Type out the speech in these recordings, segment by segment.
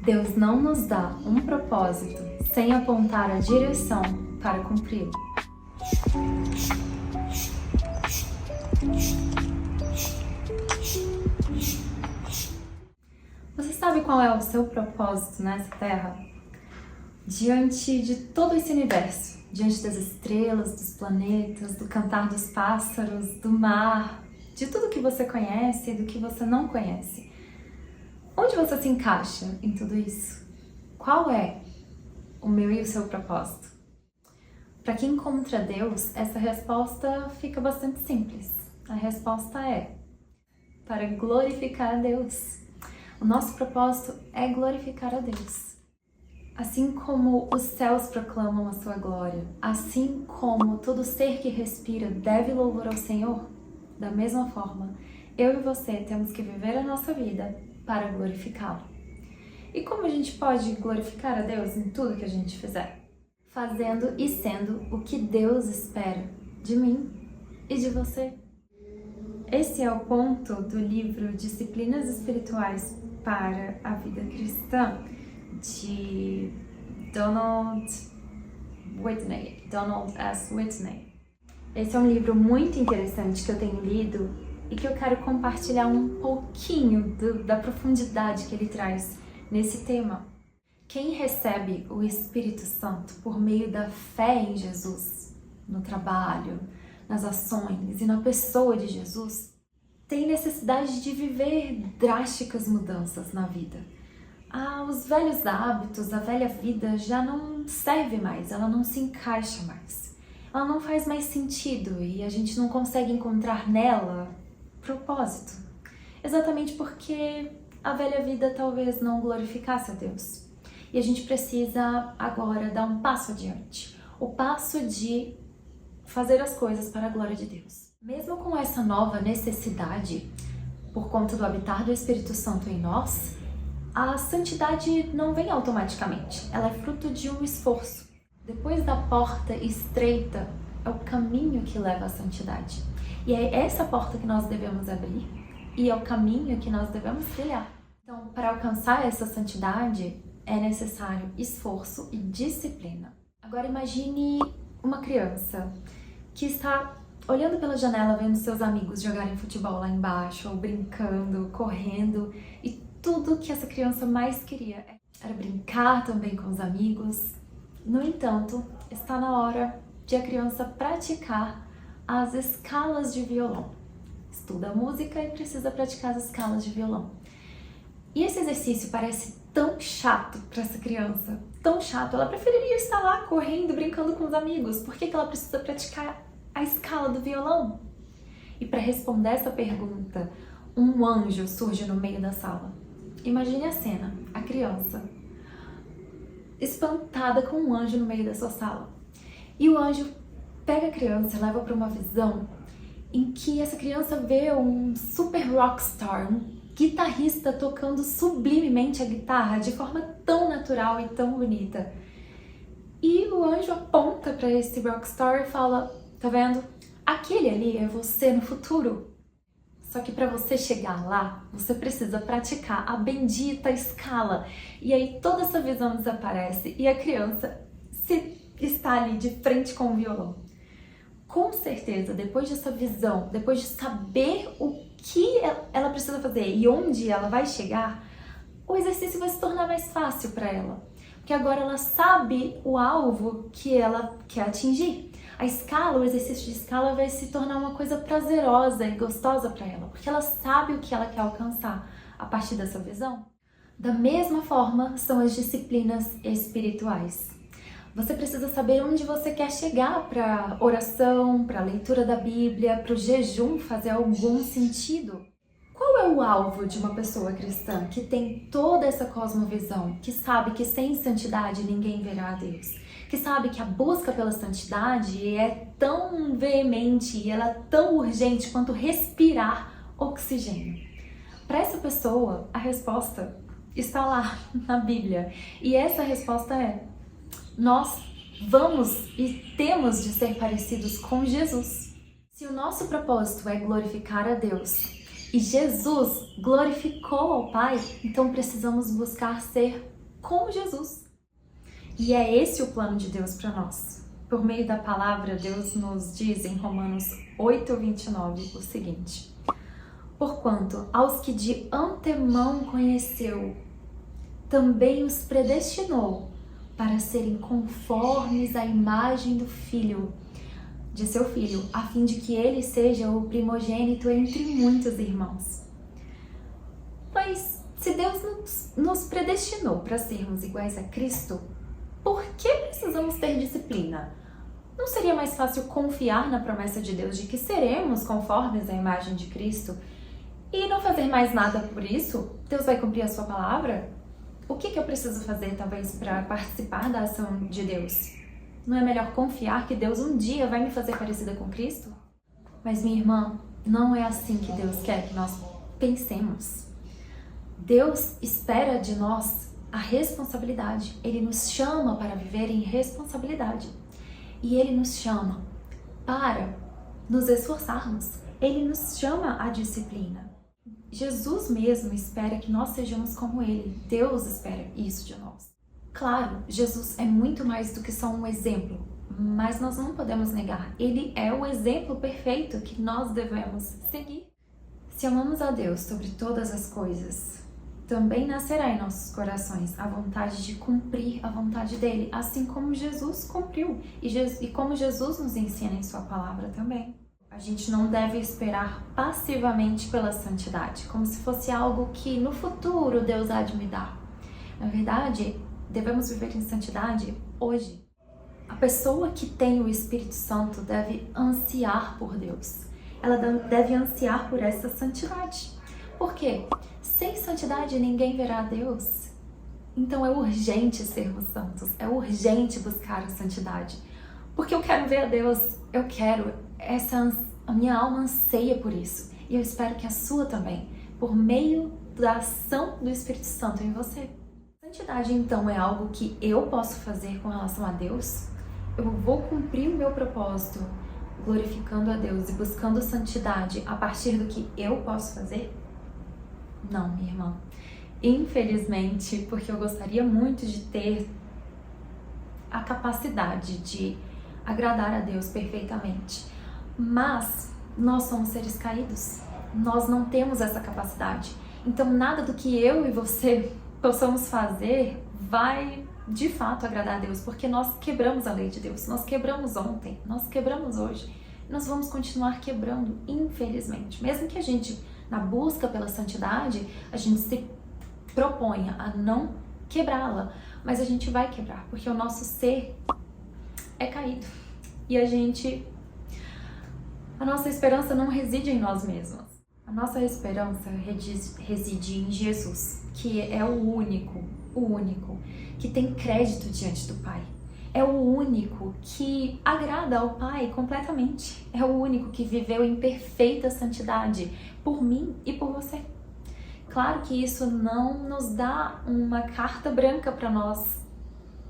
Deus não nos dá um propósito sem apontar a direção para cumpri-lo. Você sabe qual é o seu propósito nessa Terra? Diante de todo esse universo, diante das estrelas, dos planetas, do cantar dos pássaros, do mar, de tudo que você conhece e do que você não conhece. Onde você se encaixa em tudo isso? Qual é o meu e o seu propósito? Para quem encontra Deus, essa resposta fica bastante simples. A resposta é para glorificar a Deus. O nosso propósito é glorificar a Deus. Assim como os céus proclamam a sua glória, assim como todo ser que respira deve louvar ao Senhor, da mesma forma, eu e você temos que viver a nossa vida para glorificá-lo. E como a gente pode glorificar a Deus em tudo que a gente fizer? Fazendo e sendo o que Deus espera de mim e de você. Esse é o ponto do livro Disciplinas Espirituais para a Vida Cristã, de Donald S. Whitney. Esse é um livro muito interessante que eu tenho lido e que eu quero compartilhar um pouquinho da profundidade que ele traz nesse tema. Quem recebe o Espírito Santo por meio da fé em Jesus, no trabalho, nas ações e na pessoa de Jesus, tem necessidade de viver drásticas mudanças na vida. Os velhos hábitos, a velha vida já não serve mais, ela não se encaixa mais. Ela não faz mais sentido e a gente não consegue encontrar nela propósito. Exatamente porque a velha vida talvez não glorificasse a Deus. E a gente precisa agora dar um passo adiante. O passo de fazer as coisas para a glória de Deus. Mesmo com essa nova necessidade, por conta do habitar do Espírito Santo em nós, a santidade não vem automaticamente. Ela é fruto de um esforço. Depois da porta estreita, é o caminho que leva à santidade. E é essa porta que nós devemos abrir e é o caminho que nós devemos trilhar. Então, para alcançar essa santidade, é necessário esforço e disciplina. Agora imagine uma criança que está olhando pela janela, vendo seus amigos jogarem futebol lá embaixo, ou brincando, correndo, e tudo que essa criança mais queria era brincar também com os amigos. No entanto, está na hora de a criança praticar as escalas de violão. Estuda música e precisa praticar as escalas de violão. E esse exercício parece tão chato para essa criança, tão chato. Ela preferiria estar lá correndo, brincando com os amigos. Por que ela precisa praticar a escala do violão? E para responder essa pergunta, um anjo surge no meio da sala. Imagine a cena, a criança espantada com um anjo no meio da sua sala. E o anjo pega a criança e leva para uma visão em que essa criança vê um super rockstar, um guitarrista tocando sublimemente a guitarra de forma tão natural e tão bonita. E o anjo aponta para esse rockstar e fala: tá vendo? Aquele ali é você no futuro. Só que para você chegar lá, você precisa praticar a bendita escala. E aí toda essa visão desaparece e a criança está ali de frente com o violão. Com certeza, depois dessa visão, depois de saber o que ela precisa fazer e onde ela vai chegar, o exercício vai se tornar mais fácil para ela. Porque agora ela sabe o alvo que ela quer atingir. A escala, o exercício de escala vai se tornar uma coisa prazerosa e gostosa para ela, porque ela sabe o que ela quer alcançar a partir dessa visão. Da mesma forma, são as disciplinas espirituais. Você precisa saber onde você quer chegar para oração, para a leitura da Bíblia, para o jejum fazer algum sentido. Qual é o alvo de uma pessoa cristã que tem toda essa cosmovisão, que sabe que sem santidade ninguém verá a Deus, que sabe que a busca pela santidade é tão veemente e ela é tão urgente quanto respirar oxigênio? Para essa pessoa, a resposta está lá na Bíblia. E essa resposta é: nós vamos e temos de ser parecidos com Jesus. Se o nosso propósito é glorificar a Deus e Jesus glorificou ao Pai, então precisamos buscar ser como Jesus. E é esse o plano de Deus para nós. Por meio da palavra, Deus nos diz em Romanos 8:29 o seguinte: porquanto aos que de antemão conheceu, também os predestinou para serem conformes à imagem de seu filho, a fim de que ele seja o primogênito entre muitos irmãos. Mas se Deus nos predestinou para sermos iguais a Cristo, por que precisamos ter disciplina? Não seria mais fácil confiar na promessa de Deus de que seremos conformes à imagem de Cristo e não fazer mais nada por isso? Deus vai cumprir a sua palavra? O que eu preciso fazer, talvez, para participar da ação de Deus? Não é melhor confiar que Deus um dia vai me fazer parecida com Cristo? Mas, minha irmã, não é assim que Deus quer que nós pensemos. Deus espera de nós a responsabilidade. Ele nos chama para viver em responsabilidade. E Ele nos chama para nos esforçarmos. Ele nos chama à disciplina. Jesus mesmo espera que nós sejamos como Ele. Deus espera isso de nós. Claro, Jesus é muito mais do que só um exemplo, mas nós não podemos negar. Ele é o exemplo perfeito que nós devemos seguir. Se amamos a Deus sobre todas as coisas, também nascerá em nossos corações a vontade de cumprir a vontade dele, assim como Jesus cumpriu e como Jesus nos ensina em sua palavra também. A gente não deve esperar passivamente pela santidade, como se fosse algo que no futuro Deus há de me dar. Na verdade, devemos viver em santidade hoje. A pessoa que tem o Espírito Santo deve ansiar por Deus. Ela deve ansiar por essa santidade. Por quê? Sem santidade ninguém verá a Deus. Então é urgente sermos santos, é urgente buscar a santidade. Porque eu quero ver a Deus, a minha alma anseia por isso. E eu espero que a sua também, por meio da ação do Espírito Santo em você. Santidade, então, é algo que eu posso fazer com relação a Deus? Eu vou cumprir o meu propósito glorificando a Deus e buscando santidade a partir do que eu posso fazer? Não, minha irmã. Infelizmente, porque eu gostaria muito de ter a capacidade de agradar a Deus perfeitamente. Mas nós somos seres caídos. Nós não temos essa capacidade. Então nada do que eu e você possamos fazer vai de fato agradar a Deus, porque nós quebramos a lei de Deus. Nós quebramos ontem, nós quebramos hoje. Nós vamos continuar quebrando, infelizmente. Mesmo que a gente, na busca pela santidade, a gente se proponha a não quebrá-la, mas a gente vai quebrar, porque o nosso ser é caído. E a nossa esperança não reside em nós mesmos. A nossa esperança reside em Jesus, que é o único que tem crédito diante do Pai. É o único que agrada ao Pai completamente. É o único que viveu em perfeita santidade por mim e por você. Claro que isso não nos dá uma carta branca para nós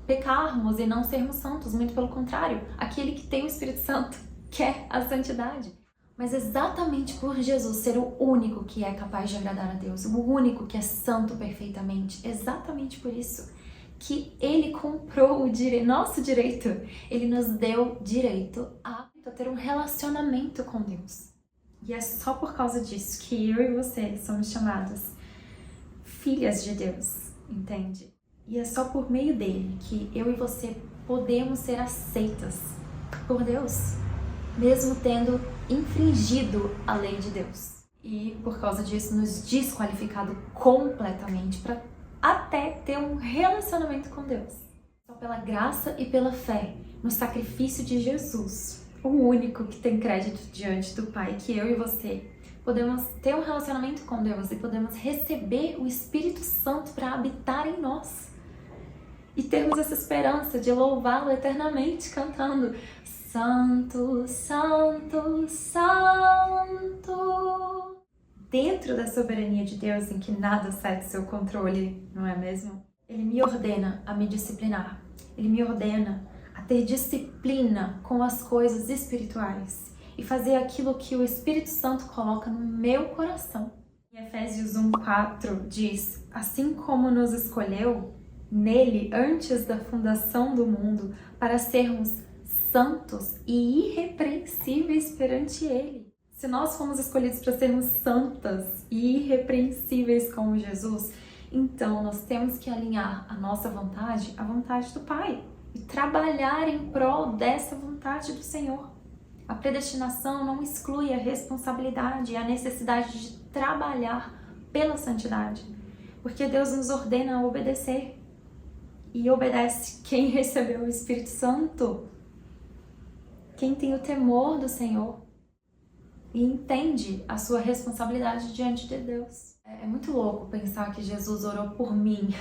pecarmos e não sermos santos, muito pelo contrário. Aquele que tem o Espírito Santo quer a santidade. Mas exatamente por Jesus ser o único que é capaz de agradar a Deus, o único que é santo perfeitamente, exatamente por isso que Ele comprou o nosso direito. Ele nos deu direito a ter um relacionamento com Deus. E é só por causa disso que eu e você somos chamadas filhas de Deus, entende? E é só por meio dele que eu e você podemos ser aceitas por Deus, mesmo tendo infringido a lei de Deus. E por causa disso nos desqualificado completamente para até ter um relacionamento com Deus. Só pela graça e pela fé no sacrifício de Jesus, o único que tem crédito diante do Pai, que eu e você podemos ter um relacionamento com Deus e podemos receber o Espírito Santo para habitar em nós. E termos essa esperança de louvá-lo eternamente, cantando Santo, Santo, Santo. Dentro da soberania de Deus, em que nada sai do seu controle, não é mesmo? Ele me ordena a me disciplinar. Ele me ordena a ter disciplina com as coisas espirituais e fazer aquilo que o Espírito Santo coloca no meu coração. Em Efésios 1:4 diz: assim como nos escolheu nele antes da fundação do mundo para sermos santos e irrepreensíveis perante ele. Se nós fomos escolhidos para sermos santas e irrepreensíveis como Jesus, então nós temos que alinhar a nossa vontade à vontade do Pai e trabalhar em prol dessa vontade do Senhor. A predestinação não exclui a responsabilidade e a necessidade de trabalhar pela santidade, porque Deus nos ordena a obedecer. E obedece quem recebeu o Espírito Santo, quem tem o temor do Senhor e entende a sua responsabilidade diante de Deus. É muito louco pensar que Jesus orou por mim,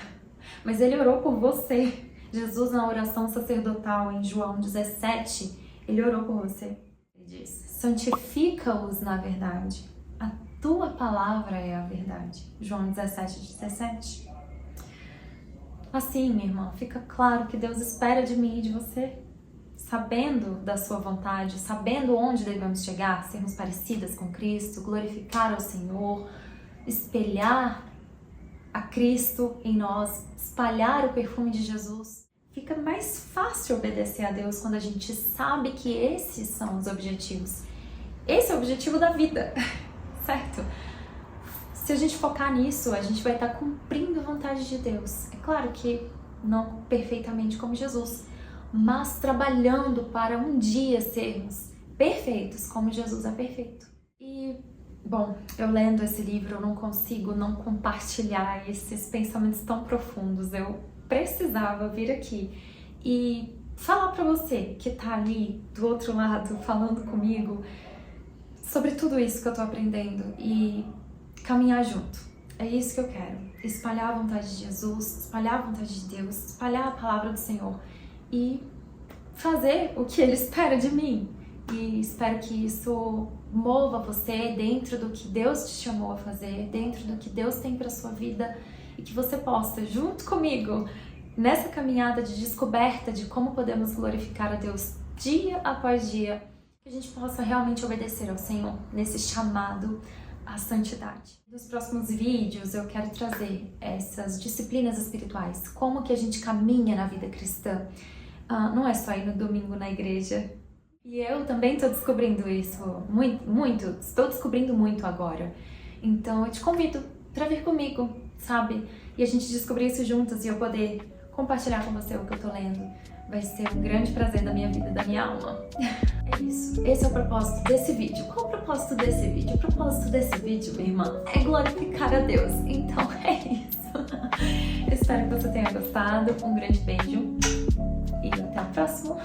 mas ele orou por você. Jesus, na oração sacerdotal em João 17, ele orou por você. Ele diz: santifica-os na verdade, a tua palavra é a verdade. João 17:17. Assim, minha irmã, fica claro que Deus espera de mim e de você, sabendo da sua vontade, sabendo onde devemos chegar, sermos parecidas com Cristo, glorificar ao Senhor, espelhar a Cristo em nós, espalhar o perfume de Jesus. Fica mais fácil obedecer a Deus quando a gente sabe que esses são os objetivos. Esse é o objetivo da vida, certo? Se a gente focar nisso, a gente vai estar cumprindo a vontade de Deus. É claro que não perfeitamente como Jesus, mas trabalhando para um dia sermos perfeitos como Jesus é perfeito. E, bom, eu lendo esse livro, eu não consigo não compartilhar esses pensamentos tão profundos. Eu precisava vir aqui e falar para você que tá ali do outro lado falando comigo sobre tudo isso que eu tô aprendendo e caminhar junto. É isso que eu quero. Espalhar a vontade de Jesus, espalhar a vontade de Deus, espalhar a palavra do Senhor e fazer o que Ele espera de mim. E espero que isso mova você dentro do que Deus te chamou a fazer, dentro do que Deus tem para sua vida e que você possa, junto comigo, nessa caminhada de descoberta de como podemos glorificar a Deus dia após dia, que a gente possa realmente obedecer ao Senhor nesse chamado à santidade. Nos próximos vídeos eu quero trazer essas disciplinas espirituais, como que a gente caminha na vida cristã. Não é só ir no domingo na igreja. E eu também estou descobrindo isso estou descobrindo muito agora. Então eu te convido para vir comigo, sabe? E a gente descobrir isso juntos e eu poder compartilhar com você o que eu tô lendo. Vai ser um grande prazer da minha vida, da minha alma. É isso. Esse é o propósito desse vídeo. Qual o propósito desse vídeo? O propósito desse vídeo, minha irmã, é glorificar a Deus. Então é isso. Espero que você tenha gostado. Um grande beijo e até o próximo.